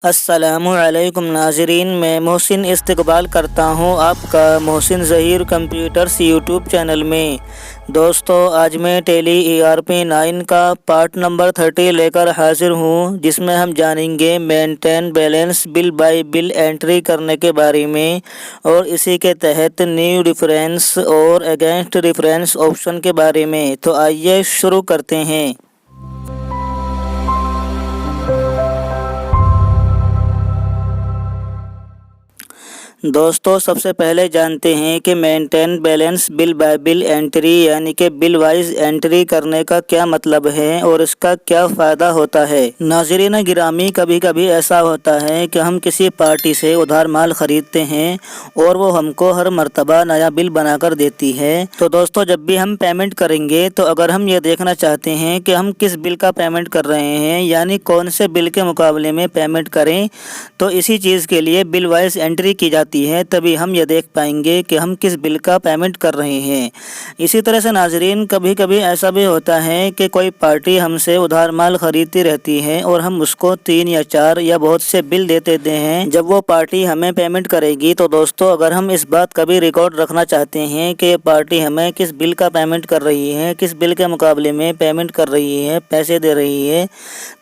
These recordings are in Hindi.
अस्सलामुअलैकुम नाज़रीन, मैं मोहसिन इस्तकबाल करता हूं आपका Mohsin Zaheer computers YouTube channel में। दोस्तों, आज मैं टैली ERP9 का पार्ट नंबर 30 लेकर हाजिर हूं, जिसमें हम जानेंगे maintain balance bill bye bill entry करने के बारे में और इसी के तहत न्यू रेफरेंस और अगेंस्ट रेफरेंस ऑप्शन के बारे में। तो आइए शुरू करते हैं। दोस्तों, सबसे पहले जानते हैं कि maintain balance bill bye bill entry यानी कि बिल वाइज एंट्री करने का क्या मतलब है और इसका क्या फ़ायदा होता है। नाज़रीन गिरामी, कभी कभी ऐसा होता है कि हम किसी पार्टी से उधार माल ख़रीदते हैं और वो हमको हर मर्तबा नया बिल बनाकर देती है। तो दोस्तों, जब भी हम पेमेंट करेंगे तो अगर हम ये देखना चाहते हैं कि हम किस बिल का पेमेंट कर रहे हैं, यानी कौन से बिल के मुकाबले में पेमेंट करें, तो इसी चीज़ के लिए बिल वाइज एंट्री की जाती है। तभी हम ये देख पाएंगे कि हम किस बिल का पेमेंट कर रहे हैं। इसी तरह से नाजरीन, कभी कभी ऐसा भी होता है कि कोई पार्टी हमसे उधार माल खरीदती रहती है और हम उसको 3 या 4 या बहुत से बिल देते हैं जब वो पार्टी हमें पेमेंट करेगी। तो दोस्तों, अगर हम इस बात का भी रिकॉर्ड रखना चाहते हैं कि पार्टी हमें किस बिल का पेमेंट कर रही है, किस बिल के मुकाबले में पेमेंट कर रही है, पैसे दे रही है,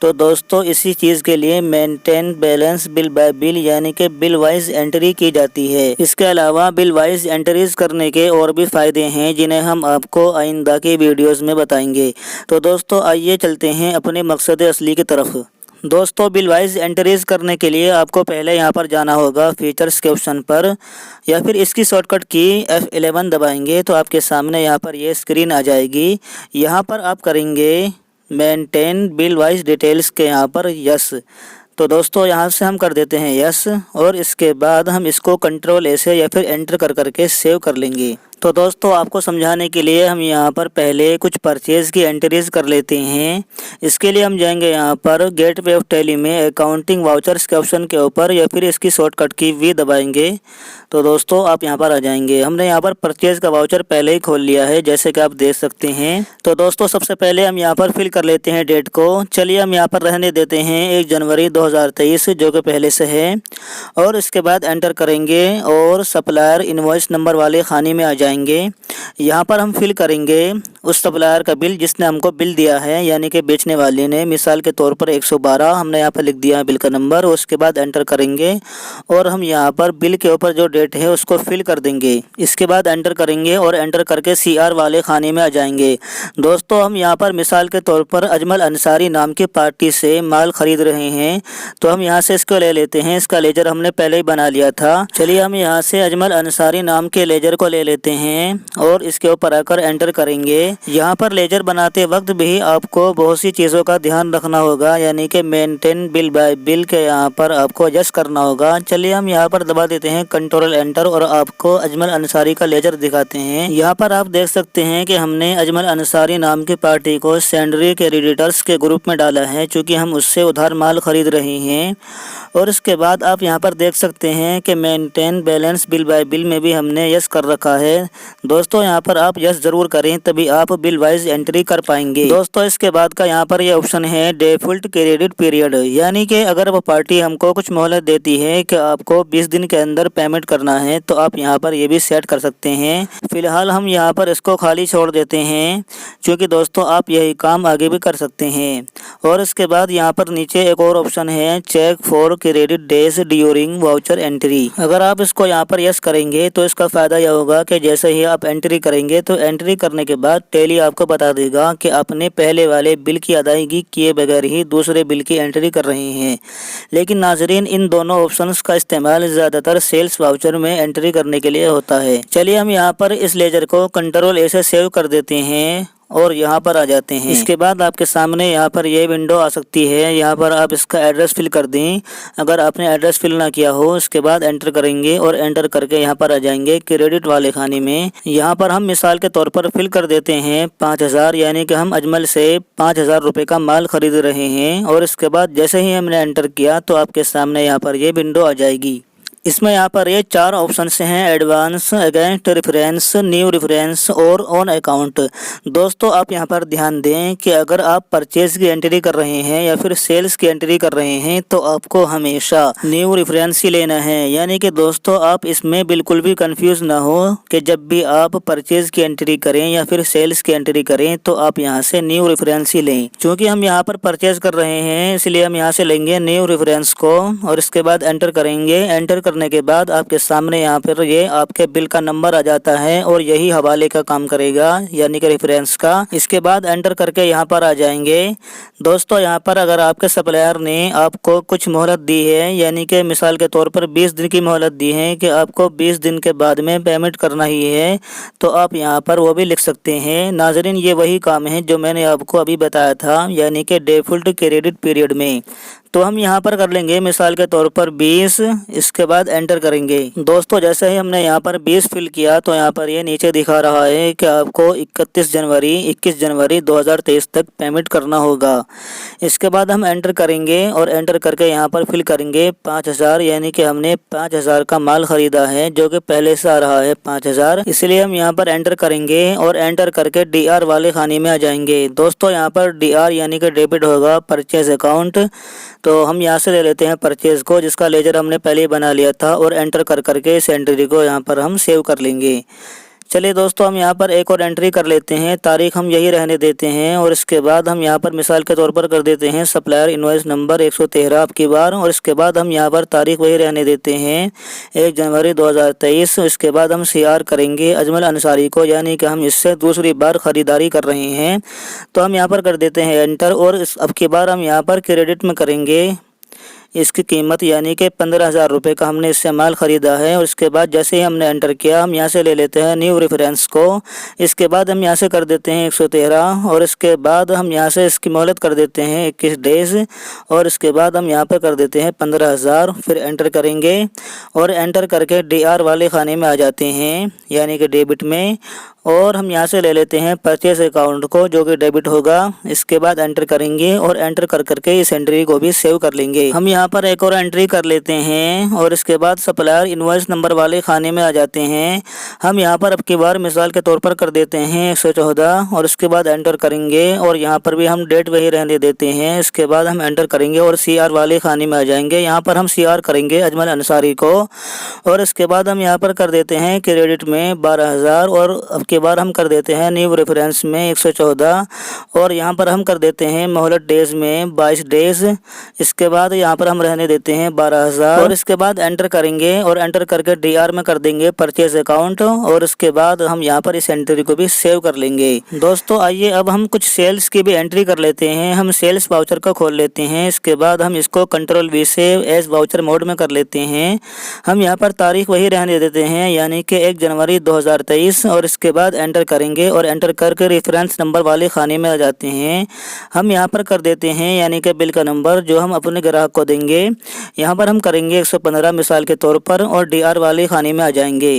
तो दोस्तों इसी चीज़ के लिए maintain balance bill bye bill यानी कि बिल वाइज एंट्री की जाती है। इसके अलावा बिल वाइज एंट्रीज करने के और भी फायदे हैं, जिन्हें हम आपको आइंदा की वीडियोस में बताएंगे। तो दोस्तों, आइए चलते हैं अपने मकसद असली की तरफ। दोस्तों, बिल वाइज एंट्रीज करने के लिए आपको पहले यहाँ पर जाना होगा फीचर्स के ऑप्शन पर, या फिर इसकी शॉर्टकट की F11 दबाएंगे तो आपके सामने यहाँ पर ये स्क्रीन आ जाएगी। यहाँ पर आप करेंगे मेंटेन बिल वाइज डिटेल्स के यहाँ पर यस। तो दोस्तों, यहाँ से हम कर देते हैं यस और इसके बाद हम इसको कंट्रोल ए से या फिर एंटर कर करके सेव कर लेंगे। तो दोस्तों, आपको समझाने के लिए हम यहाँ पर पहले कुछ परचेज़ की एंट्रीज कर लेते हैं। इसके लिए हम जाएंगे यहाँ पर गेटवे ऑफ टैली में अकाउंटिंग वाउचर्स के ऑप्शन के ऊपर, या फिर इसकी शॉर्टकट की V दबाएंगे तो दोस्तों आप यहाँ पर आ जाएंगे। हमने यहाँ पर परचेज़ का वाउचर पहले ही खोल लिया है, जैसे कि आप देख सकते हैं। तो दोस्तों, सबसे पहले हम यहाँ पर फिल कर लेते हैं डेट को। चलिए हम यहाँ पर रहने देते हैं 1 जनवरी 2023, जो कि पहले से है, और इसके बाद एंटर करेंगे और सप्लायर इनवॉइस नंबर वाले खाने में आ जाएंगे। यहाँ पर हम फिल करेंगे उस सप्लायर का बिल जिसने हमको बिल दिया है, यानी कि बेचने वाले ने। मिसाल के तौर पर 112 हमने यहाँ पर लिख दिया है बिल का नंबर। उसके बाद एंटर करेंगे और हम यहाँ पर बिल के ऊपर जो डेट है उसको फिल कर देंगे। इसके बाद एंटर करेंगे और एंटर करके CR वाले खाने में आ जाएंगे। दोस्तों, हम यहाँ पर मिसाल के तौर पर अजमल अंसारी नाम की पार्टी से माल खरीद रहे हैं, तो हम यहाँ से इसको ले लेते हैं। इसका लेजर हमने पहले ही बना लिया था। चलिए हम यहाँ से अजमल अंसारी नाम के लेजर को ले लेते हैं और इसके ऊपर आकर एंटर करेंगे। यहाँ पर लेजर बनाते वक्त भी आपको बहुत सी चीज़ों का ध्यान रखना होगा, यानी कि मेंटेन बिल बाय बिल के यहाँ पर आपको एडजस्ट करना होगा। चलिए हम यहाँ पर दबा देते हैं कंट्रोल एंटर और आपको अजमल अंसारी का लेजर दिखाते हैं। यहाँ पर आप देख सकते हैं कि हमने अजमल अंसारी नाम की पार्टी को सेंडरी के क्रेडिटर्स के ग्रुप में डाला है, चूँकि हम उससे उधार माल खरीद रहे हैं। और इसके बाद आप यहाँ पर देख सकते हैं कि maintain balance bill bye bill में भी हमने यस कर रखा है। दोस्तों, यहाँ पर आप यस ज़रूर करें, तभी आप बिल वाइज एंट्री कर पाएंगे। दोस्तों, इसके बाद का यहाँ पर यह ऑप्शन है डिफ़ॉल्ट क्रेडिट पीरियड, यानी कि अगर वो पार्टी हमको कुछ मोहलत देती है कि आपको 20 दिन के अंदर पेमेंट करना है, तो आप यहाँ पर ये भी सेट कर सकते हैं। फिलहाल हम यहाँ पर इसको खाली छोड़ देते हैं, क्योंकि दोस्तों आप यही काम आगे भी कर सकते हैं। और इसके बाद यहाँ पर नीचे एक और ऑप्शन है check for credit days during voucher entry. अगर आप इसको यहाँ पर यस करेंगे तो इसका फ़ायदा यह होगा कि जैसे ही आप एंट्री करेंगे तो एंट्री करने के बाद टैली आपको बता देगा कि आपने पहले वाले बिल की अदायगी किए बगैर ही दूसरे बिल की एंट्री कर रहे हैं। लेकिन नाजरीन, इन दोनों ऑप्शंस का इस्तेमाल ज़्यादातर सेल्स वाउचर में एंट्री करने के लिए होता है। चलिए हम यहाँ पर इस लेजर को कंट्रोल ए से सेव कर देते हैं और यहाँ पर आ जाते हैं। इसके बाद आपके सामने यहाँ पर ये विंडो आ सकती है। यहाँ पर आप इसका एड्रेस फिल कर दें, अगर आपने एड्रेस फिल ना किया हो। इसके बाद एंटर करेंगे और एंटर करके यहाँ पर आ जाएंगे क्रेडिट वाले खाने में। यहाँ पर हम मिसाल के तौर पर फिल कर देते हैं 5000, यानी कि हम अजमल से 5000 रुपये का माल खरीद रहे हैं। और इसके बाद जैसे ही हमने एंटर किया तो आपके सामने यहाँ पर ये विंडो आ जाएगी। इसमें यहाँ पर ये 4 ऑप्शन हैं, advance, against reference, new reference और ऑन अकाउंट। दोस्तों आप यहाँ पर ध्यान दें कि अगर आप परचेज की एंट्री कर रहे हैं या फिर सेल्स की एंट्री कर रहे हैं तो आपको हमेशा न्यू रेफरेंस ही लेना है। यानी कि दोस्तों आप इसमें बिल्कुल भी कंफ्यूज ना हो कि जब भी आप परचेज की एंट्री करें या फिर सेल्स की एंट्री करें तो आप यहाँ से न्यू रेफरेंस ही लें। क्योंकि हम यहाँ पर परचेज कर रहे हैं इसलिए हम यहाँ से लेंगे न्यू रेफरेंस को और इसके बाद एंटर करेंगे। एंटर करने के बाद आपके सामने यहाँ पर ये आपके बिल का नंबर आ जाता है और यही हवाले का काम करेगा यानी कि रेफरेंस का। इसके बाद एंटर करके यहाँ पर आ जाएंगे। दोस्तों यहाँ पर अगर आपके सप्लायर ने आपको कुछ मोहलत दी है यानी कि मिसाल के तौर पर 20 दिन की मोहलत दी है कि आपको 20 दिन के बाद में पेमेंट करना ही है तो आप यहाँ पर वो भी लिख सकते हैं। नाज़रीन ये वही काम है जो मैंने आपको अभी बताया था यानी कि डिफ़ॉल्ट क्रेडिट पीरियड में। तो हम यहाँ पर कर लेंगे मिसाल के तौर पर 20, इसके बाद एंटर करेंगे। दोस्तों जैसे ही हमने यहाँ पर 20 फिल किया तो यहाँ पर ये नीचे दिखा रहा है कि आपको 21 जनवरी 2023 तक पेमेंट करना होगा। इसके बाद हम एंटर करेंगे और एंटर करके यहाँ पर फिल करेंगे 5000 यानी कि हमने 5000 का माल खरीदा है जो कि पहले से आ रहा है 5000, इसलिए हम यहाँ पर एंटर करेंगे और एंटर करके DR वाले खाने में आ जाएंगे। दोस्तों यहाँ पर DR यानी कि डेबिट होगा परचेज अकाउंट। तो हम यहाँ से ले लेते हैं परचेज को जिसका लेजर हमने पहले ही बना लिया था और एंटर कर करके इस एंट्री को यहाँ पर हम सेव कर लेंगे। चलिए दोस्तों हम यहाँ पर एक और एंट्री कर लेते हैं, तारीख हम यही रहने देते हैं और इसके बाद हम यहाँ पर मिसाल के तौर पर कर देते हैं सप्लायर इनवॉइस नंबर 113 आपकी बार और इसके बाद हम यहाँ पर तारीख वही रहने देते हैं 1 जनवरी 2023। इसके बाद हम CR करेंगे अजमल अंसारी को यानी कि हम इससे दूसरी बार ख़रीदारी कर रहे हैं तो हम यहाँ पर कर देते हैं एंटर और अब की बार हम यहाँ पर क्रेडिट में करेंगे इसकी कीमत यानी कि 15,000 रुपये का हमने इससे माल ख़रीदा है। और इसके बाद जैसे ही हमने एंटर किया हम यहाँ से ले लेते हैं न्यू रेफरेंस को। इसके बाद हम यहाँ से कर देते हैं 113 और इसके बाद हम यहाँ से इसकी मोहलत कर देते हैं 21 डेज़ और इसके बाद हम यहाँ पर कर देते हैं 15,000। फिर एंटर करेंगे और एंटर करके DR वाले खाने में आ जाते हैं यानी कि डेबिट में और हम यहाँ से ले लेते हैं परचेज अकाउंट को जो कि डेबिट होगा। इसके बाद एंटर करेंगे और एंटर कर करके इस एंट्री को भी सेव कर लेंगे। हम यहाँ पर एक और एंट्री कर लेते हैं और इसके बाद सप्लायर इनवॉइस नंबर वाले खाने में आ जाते हैं। हम यहाँ पर अब की बार मिसाल के तौर पर कर देते हैं 114 और इसके बाद एंटर करेंगे और यहाँ पर भी हम डेट वही रहने देते हैं। इसके बाद हम एंटर करेंगे और CR वाले खाने में आ जाएंगे। यहाँ पर हम CR करेंगे अजमल अंसारी को और इसके बाद हम यहाँ पर कर देते हैं क्रेडिट में 12,000 और अब की बार हम कर देते हैं न्यू रेफरेंस में 114 और यहाँ पर हम कर देते हैं मोहलत डेज में 22 डेज। इसके बाद यहाँ पर हम रहने देते हैं 12,000 और इसके बाद एंटर करेंगे और एंटर करके DR में कर देंगे परचेज अकाउंट और इसके बाद हम यहाँ पर इस एंट्री को भी सेव कर लेंगे। दोस्तों आइए अब हम कुछ सेल्स की भी एंट्री कर लेते हैं। हम सेल्स वाउचर को खोल लेते हैं। इसके बाद हम इसको Ctrl+V से एज वाउचर मोड में कर लेते हैं। हम यहाँ पर तारीख वही रहने देते हैं यानी कि 1 जनवरी 2023 और इसके बाद एंटर करेंगे और एंटर करके रेफरेंस नंबर वाले खाने में आ जाते हैं। हम यहाँ पर कर देते हैं यानी कि बिल का नंबर जो हम अपने ग्राहक को देंगे। यहाँ पर हम करेंगे 115 मिसाल के तौर पर और DR वाले खाने में आ जाएंगे।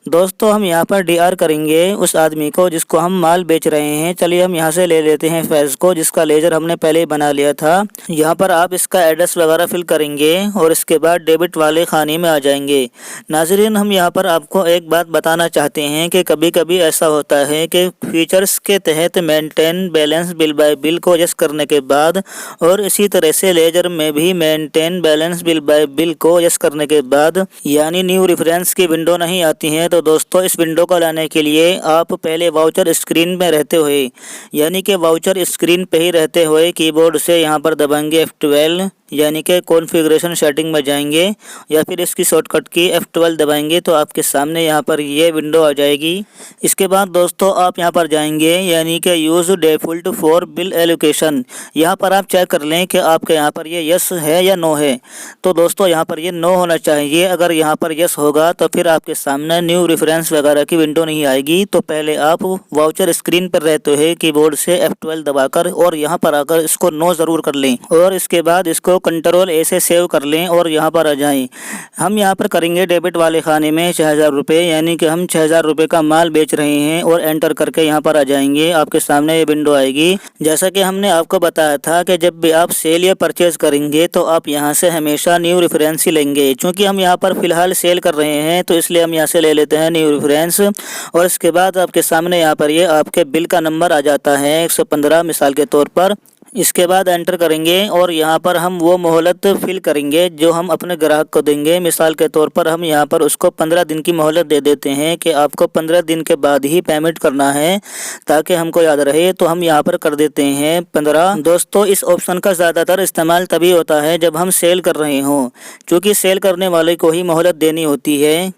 दोस्तों हम यहाँ पर DR करेंगे उस आदमी को जिसको हम माल बेच रहे हैं। चलिए हम यहाँ से ले लेते हैं फैज़ को जिसका लेजर हमने पहले ही बना लिया था। यहाँ पर आप इसका एड्रेस वगैरह फिल करेंगे और इसके बाद डेबिट वाले खाने में आ जाएंगे। नाज़रीन हम यहाँ पर आपको एक बात बताना चाहते हैं कि कभी कभी ऐसा होता है कि फीचर्स के तहत maintain balance bill bye bill को यस करने के बाद और इसी तरह से लेजर में भी maintain balance bill bye bill को यस करने के बाद यानी न्यू रेफरेंस की विंडो नहीं आती है। तो दोस्तों इस विंडो को लाने के लिए आप पहले वाउचर स्क्रीन में रहते हुए यानी कि वाउचर स्क्रीन पे ही रहते हुए कीबोर्ड से यहाँ पर दबाएंगे F12 यानी कि कॉन्फ़िगरेशन सेटिंग में जाएंगे या फिर इसकी शॉर्टकट की F12 दबाएंगे तो आपके सामने यहाँ पर ये विंडो आ जाएगी। इसके बाद दोस्तों आप यहाँ पर जाएंगे यानी कि use default for bill allocation. यहाँ पर आप चेक कर लें कि आपके यहाँ पर ये यस है या नो है। तो दोस्तों यहाँ पर ये नो होना चाहिए। अगर यहाँ पर यस होगा तो फिर आपके सामने न्यू रेफरेंस वगैरह की विंडो नहीं आएगी। तो पहले आप वाउचर स्क्रीन पर रहते हुए कीबोर्ड से F12 दबाकर और यहाँ पर आकर इसको नो ज़रूर कर लें और इसके बाद इसको कंट्रोल ए से सेव कर लें और यहाँ पर आ जाएं। हम यहाँ पर करेंगे डेबिट वाले खाने में 6000 रुपये, यानी कि हम 6000 रुपये का माल बेच रहे हैं और एंटर करके यहाँ पर आ जाएंगे। आपके सामने ये विंडो आएगी। जैसा कि हमने आपको बताया था कि जब भी आप सेल या परचेज करेंगे तो आप यहाँ से हमेशा न्यू रेफरेंस ही लेंगे। चूँकि हम यहाँ पर फिलहाल सेल कर रहे हैं तो इसलिए हम यहाँ से ले लेते हैं न्यू रेफरेंस। और इसके बाद आपके सामने यहाँ पर ये आपके बिल का नंबर आ जाता है 115 मिसाल के तौर पर। इसके बाद एंटर करेंगे और यहाँ पर हम वो मोहलत फिल करेंगे जो हम अपने ग्राहक को देंगे। मिसाल के तौर पर हम यहाँ पर उसको 15 दिन की मोहलत दे देते हैं कि आपको 15 दिन के बाद ही पेमेंट करना है, ताकि हमको याद रहे। तो हम यहाँ पर कर देते हैं 15। दोस्तों, इस ऑप्शन का ज़्यादातर इस्तेमाल तभी होता है जब हम सेल कर रहे हों, क्योंकि सेल करने वाले को ही मोहलत देनी होती है,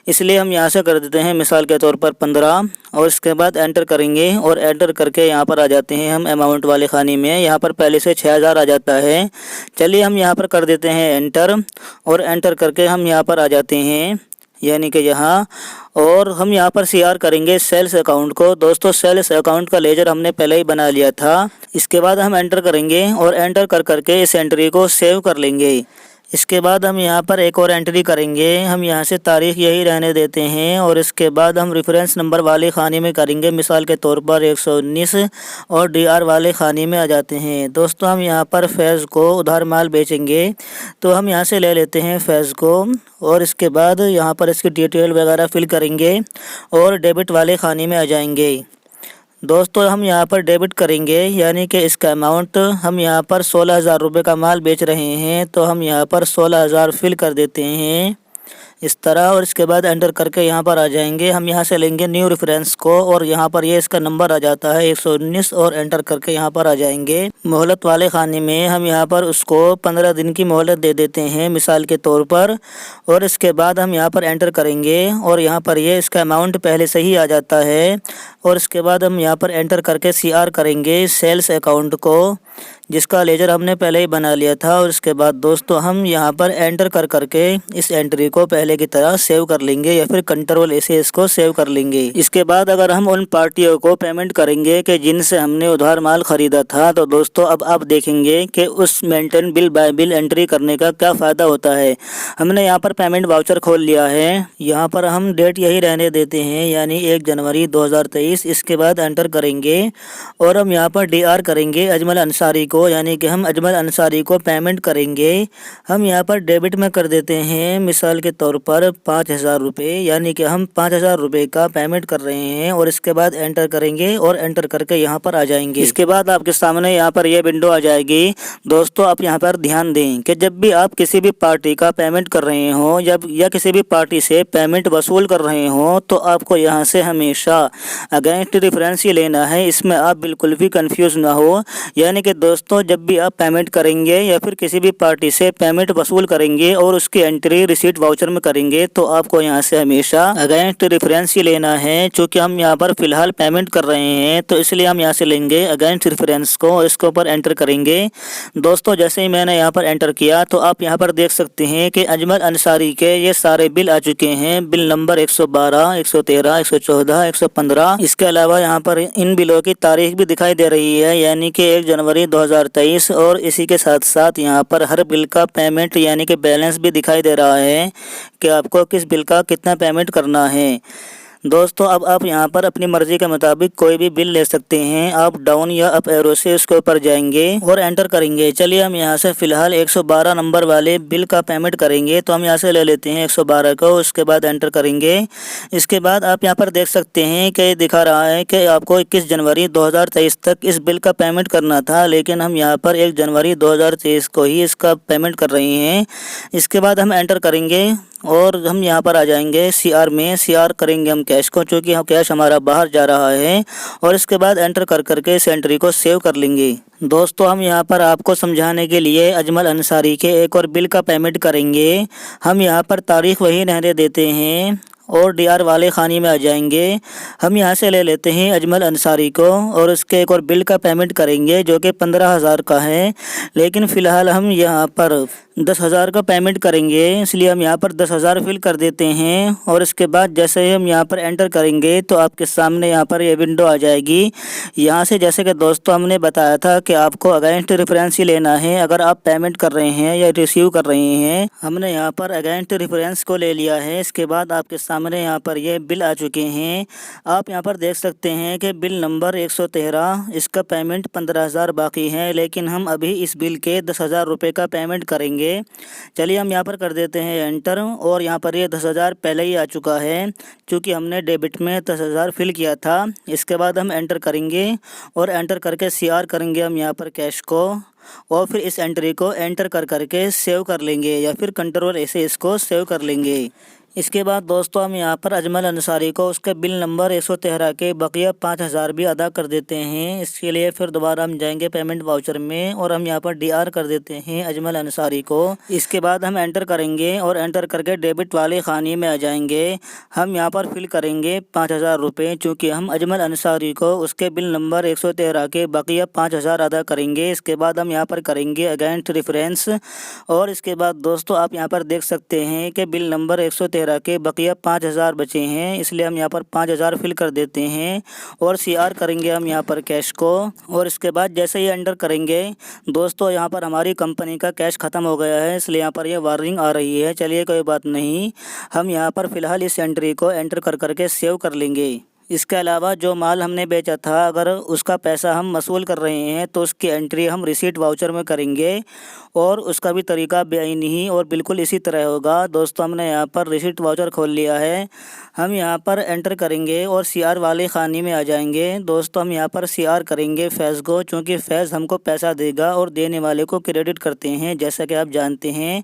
इसलिए हम यहाँ से कर देते हैं मिसाल के तौर पर 15। और इसके बाद एंटर करेंगे और एंटर करके यहाँ पर आ जाते हैं हम अमाउंट वाले खाने में। यहाँ पर पहले से 6000 आ जाता है। चलिए हम यहाँ पर कर देते हैं एंटर और एंटर करके हम यहाँ पर आ जाते हैं, यानी कि यहाँ। और हम यहाँ पर CR करेंगे सेल्स अकाउंट को। दोस्तों, सेल्स अकाउंट का लेजर हमने पहले ही बना लिया था। इसके बाद हम एंटर करेंगे और एंटर कर करके इस एंट्री को सेव कर लेंगे। इसके बाद हम यहाँ पर एक और एंट्री करेंगे। हम यहाँ से तारीख यही रहने देते हैं और इसके बाद हम रेफरेंस नंबर वाले खाने में करेंगे, मिसाल के तौर पर 119, और DR वाले खाने में आ जाते हैं। दोस्तों, हम यहाँ पर फैज़ को उधार माल बेचेंगे तो हम यहाँ से ले लेते हैं फैज़ को और इसके बाद यहाँ पर इसकी डिटेल वगैरह फिल करेंगे और डेबिट वाले खाने में आ जाएंगे। दोस्तों, हम यहाँ पर डेबिट करेंगे, यानी कि इसका अमाउंट हम यहाँ पर 16000 रुपये का माल बेच रहे हैं तो हम यहाँ पर 16000 फिल कर देते हैं इस तरह। और इसके बाद एंटर करके यहाँ पर आ जाएंगे। हम यहाँ से लेंगे न्यू रेफरेंस को और यहाँ पर ये इसका नंबर आ जाता है 119 और एंटर करके यहाँ पर आ जाएंगे। मोहलत वाले खाने में हम यहाँ पर उसको 15 दिन की मोहलत दे देते हैं मिसाल के तौर पर। और इसके बाद हम यहाँ पर एंटर करेंगे और यहाँ पर ये इसका अमाउंट पहले से ही आ जाता है। और इसके बाद हम यहाँ पर एंटर करके CR करेंगे सेल्स अकाउंट को, जिसका लेजर हमने पहले ही बना लिया था। और इसके बाद दोस्तों, हम यहाँ पर एंटर कर करके इस एंट्री को पहले की तरह सेव कर लेंगे या फिर कंट्रोल ए से इसको सेव कर लेंगे। इसके बाद अगर हम उन पार्टियों को पेमेंट करेंगे कि जिनसे हमने उधार माल खरीदा था, तो दोस्तों अब आप देखेंगे कि उस maintain bill bye bill entry करने का क्या फ़ायदा होता है। हमने यहाँ पर पेमेंट वाउचर खोल लिया है। यहाँ पर हम डेट यही रहने देते हैं, यानी 1 जनवरी 2023। इसके बाद एंटर करेंगे और हम यहाँ पर DR करेंगे अजमल अंसारी को, यानी कि हम अजमल अंसारी को पेमेंट करेंगे। हम यहाँ पर डेबिट में कर देते हैं मिसाल के तौर पर 5000 रुपये, यानी कि हम 5000 रुपये का पेमेंट कर रहे हैं। और इसके बाद एंटर करेंगे और एंटर करके यहाँ पर आ जाएंगे। इसके बाद आपके सामने यहाँ पर ये विंडो आ जाएगी। दोस्तों, आप यहाँ पर ध्यान दें कि जब भी आप किसी भी पार्टी का पेमेंट कर रहे हों या किसी भी पार्टी से पेमेंट वसूल कर रहे हों, तो आपको यहाँ से हमेशा अगेंस्ट रेफरेंस ही लेना है। इसमें आप बिल्कुल भी कंफ्यूज ना हो। यानी कि दोस्तों, जब भी आप पेमेंट करेंगे या फिर किसी भी पार्टी से पेमेंट वसूल करेंगे और उसकी एंट्री रिसीट वाउचर में करेंगे, तो आपको यहाँ से हमेशा अगेंस्ट रेफरेंस ही लेना है। चूँकि हम यहाँ पर फिलहाल पेमेंट कर रहे हैं तो इसलिए हम यहाँ से लेंगे अगेंस्ट रेफरेंस को और इसके ऊपर एंटर करेंगे। दोस्तों, जैसे ही मैंने यहाँ पर एंटर किया तो आप यहाँ पर देख सकते हैं कि अजमल अंसारी के ये सारे बिल आ चुके हैं। Bill number 112, 113, 114, 115। इसके अलावा यहाँ पर इन बिलों की तारीख भी दिखाई दे रही है, यानी कि 1 जनवरी 2023। और इसी के साथ साथ यहाँ पर हर बिल का पेमेंट यानी कि बैलेंस भी दिखाई दे रहा है कि आपको किस बिल का कितना पेमेंट करना है। दोस्तों, अब आप यहाँ पर अपनी मर्जी के मुताबिक कोई भी बिल ले सकते हैं। आप डाउन या अप एरो से उसके ऊपर जाएंगे और एंटर करेंगे। चलिए हम यहाँ से फ़िलहाल 112 नंबर वाले बिल का पेमेंट करेंगे, तो हम यहाँ से ले लेते हैं 112 को। उसके बाद एंटर करेंगे। इसके बाद आप यहाँ पर देख सकते हैं कि दिखा रहा है कि आपको 21 जनवरी 2023 तक इस बिल का पेमेंट करना था, लेकिन हम यहाँ पर 1 जनवरी 2023 को ही इसका पेमेंट कर रहे हैं। इसके बाद हम एंटर करेंगे और हम यहाँ पर आ जाएंगे CR में। CR करेंगे हम कैश को, चूँकि हम कैश हमारा बाहर जा रहा है। और इसके बाद एंटर कर करके इस एंट्री को सेव कर लेंगे। दोस्तों, हम यहाँ पर आपको समझाने के लिए अजमल अंसारी के एक और बिल का पेमेंट करेंगे। हम यहाँ पर तारीख वही रहने देते हैं और डीआर वाले खाने में आ जाएंगे। हम यहाँ से ले लेते हैं अजमल अंसारी को और उसके एक और बिल का पेमेंट करेंगे जो कि 15,000 का है, लेकिन फ़िलहाल हम यहाँ पर 10,000 का पेमेंट करेंगे, इसलिए हम यहाँ पर 10,000 फिल कर देते हैं। और इसके बाद जैसे ही हम यहाँ पर एंटर करेंगे तो आपके सामने यहाँ पर ये विंडो आ जाएगी। यहाँ से जैसे कि दोस्तों हमने बताया था कि आपको अगेंस्ट रेफरेंस ही लेना है अगर आप पेमेंट कर रहे हैं या रिसीव कर रहे हैं। हमने यहाँ पर अगेंस्ट रेफरेंस को ले लिया है। इसके बाद आपके सामने यहाँ पर ये बिल आ चुके हैं। आप यहाँ पर देख सकते हैं कि बिल नंबर 113, इसका पेमेंट 15,000 बाकी है, लेकिन हम अभी इस बिल के 10,000 रुपये का पेमेंट करेंगे। चलिए हम यहाँ पर कर देते हैं एंटर और यहाँ पर ये 10,000 पहले ही आ चुका है क्योंकि हमने डेबिट में 10,000 फिल किया था। इसके बाद हम एंटर करेंगे और एंटर करके CR करेंगे हम यहाँ पर कैश को, और फिर इस एंट्री को एंटर कर करके सेव कर लेंगे या फिर कंट्रोल ऐसे इसको सेव कर लेंगे। इसके बाद दोस्तों हम यहाँ पर अजमल अंसारी को उसके बिल नंबर 113 के बकिया 5,000 भी अदा कर देते हैं। इसके लिए फिर दोबारा हम जाएंगे पेमेंट वाउचर में और हम यहाँ पर DR कर देते हैं अजमल अंसारी को। इसके बाद हम एंटर करेंगे और एंटर करके डेबिट वाले खाने में आ जाएंगे। हम यहाँ पर फिल करेंगे 5,000 रुपये, चूँकि हम अजमल अंसारी को उसके बिल नंबर 113 के बकिया 5,000 अदा करेंगे। इसके बाद हम यहाँ पर करेंगे अगेंस्ट रेफरेंस और इसके बाद दोस्तों आप यहाँ पर देख सकते हैं कि बिल नंबर 113 के बकिया 5,000 बचे हैं, इसलिए हम यहाँ पर 5,000 फिल कर देते हैं और CR करेंगे हम यहाँ पर कैश को। और इसके बाद जैसे ही एंटर करेंगे दोस्तों यहाँ पर हमारी कंपनी का कैश ख़त्म हो गया है, इसलिए यहाँ पर ये वार्निंग आ रही है। चलिए कोई बात नहीं, हम यहाँ पर फ़िलहाल इस एंट्री को एंटर कर करके सेव कर लेंगे। इसके अलावा जो माल हमने बेचा था अगर उसका पैसा हम वसूल कर रहे हैं तो उसकी एंट्री हम रिसीट वाउचर में करेंगे और उसका भी तरीका बेआईनी ही और बिल्कुल इसी तरह होगा। दोस्तों हमने यहाँ पर रिसीट वाउचर खोल लिया है। हम यहाँ पर एंटर करेंगे और CR वाले खाने में आ जाएंगे। दोस्तों हम यहाँ पर CR करेंगे फैज़ को, चूँकि फैज़ हमको पैसा देगा और देने वाले को क्रेडिट करते हैं जैसा कि आप जानते हैं।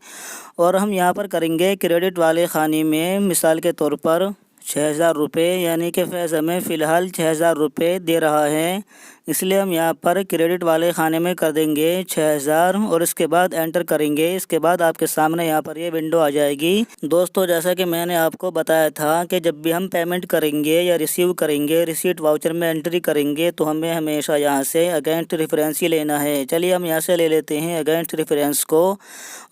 और हम यहाँ पर करेंगे क्रेडिट वाले खाने में मिसाल के तौर पर 6,000 रुपये, यानी कि फैज़ हमें फ़िलहाल 6,000 रुपये दे रहा है, इसलिए हम यहाँ पर क्रेडिट वाले खाने में कर देंगे 6,000 और इसके बाद एंटर करेंगे। इसके बाद आपके सामने यहाँ पर ये विंडो आ जाएगी। दोस्तों जैसा कि मैंने आपको बताया था कि जब भी हम पेमेंट करेंगे या रिसीव करेंगे रिसीट वाउचर में एंट्री करेंगे तो हमें हमेशा यहाँ से अगेंस्ट रेफरेंस ही लेना है। चलिए हम यहाँ से ले लेते हैं अगेंस्ट रेफरेंस को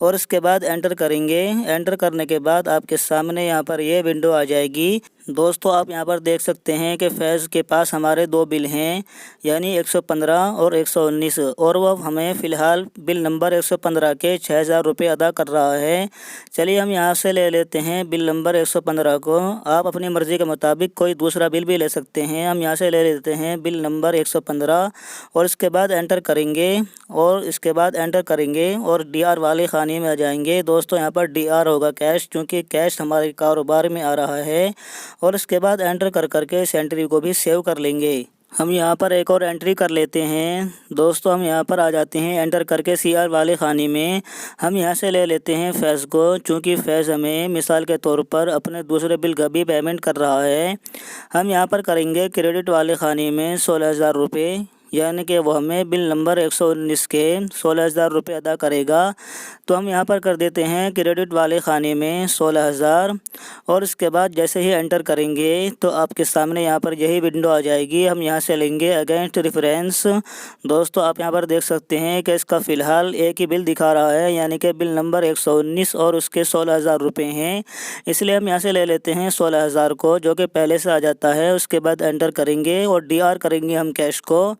और इसके बाद एंटर करेंगे। एंटर करने के बाद आपके सामने यहाँ पर ये विंडो आ जाएगी। दोस्तों आप यहाँ पर देख सकते हैं कि फैज़ के पास हमारे 2 बिल हैं, यानी 115 और 119, और वह हमें फ़िलहाल बिल नंबर 115 के 6,000 रुपये अदा कर रहा है। चलिए हम यहाँ से ले लेते हैं बिल नंबर 115 को। आप अपनी मर्ज़ी के मुताबिक कोई दूसरा बिल भी ले सकते हैं। हम यहाँ से ले लेते हैं बिल नंबर 115 और इसके बाद एंटर करेंगे और इसके बाद एंटर करेंगे और DR वाले खाने में आ जाएंगे। दोस्तों यहाँ पर DR होगा कैश, क्योंकि कैश हमारे कारोबार में आ रहा है। और इसके बाद एंटर कर करके इस एंट्री को भी सेव कर लेंगे। हम यहाँ पर एक और एंट्री कर लेते हैं। दोस्तों हम यहाँ पर आ जाते हैं एंटर करके CR वाले खाने में। हम यहाँ से ले लेते हैं फैज़ को, चूँकि फैज़ हमें मिसाल के तौर पर अपने दूसरे बिल का भी पेमेंट कर रहा है। हम यहाँ पर करेंगे क्रेडिट वाले खाने में 16,000 रुपये, यानी कि वो हमें बिल नंबर 119 के 16,000 रुपये अदा करेगा। तो हम यहाँ पर कर देते हैं क्रेडिट वाले खाने में 16,000 और इसके बाद जैसे ही एंटर करेंगे तो आपके सामने यहाँ पर यही विंडो आ जाएगी। हम यहाँ से लेंगे अगेंस्ट रेफरेंस। दोस्तों आप यहाँ पर देख सकते हैं कि इसका फ़िलहाल एक ही बिल दिखा रहा है, यानी कि बिल नंबर 119 और उसके 16,000 रुपये हैं, इसलिए हम यहाँ से ले लेते हैं 16,000 को, जो कि पहले से आ जाता है। उसके बाद एंटर करेंगे और DR करेंगे हम कैश को,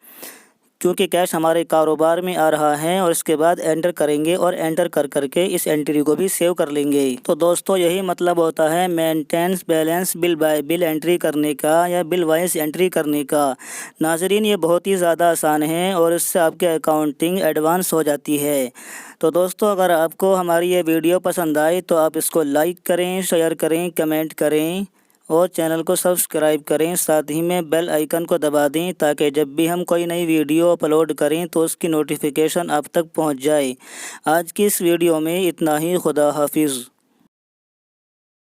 क्योंकि कैश हमारे कारोबार में आ रहा है। और इसके बाद एंटर करेंगे और एंटर कर करके इस एंट्री को भी सेव कर लेंगे। तो दोस्तों यही मतलब होता है maintenance balance bill bye bill entry करने का या बिल वाइज एंट्री करने का। नाजरीन ये बहुत ही ज़्यादा आसान है और इससे आपके अकाउंटिंग एडवांस हो जाती है। तो दोस्तों अगर आपको हमारी ये वीडियो पसंद आए तो आप इसको लाइक करें, शेयर करें, कमेंट करें और चैनल को सब्सक्राइब करें। साथ ही में बेल आइकन को दबा दें ताकि जब भी हम कोई नई वीडियो अपलोड करें तो उसकी नोटिफिकेशन आप तक पहुंच जाए। आज की इस वीडियो में इतना ही। खुदा हाफिज़।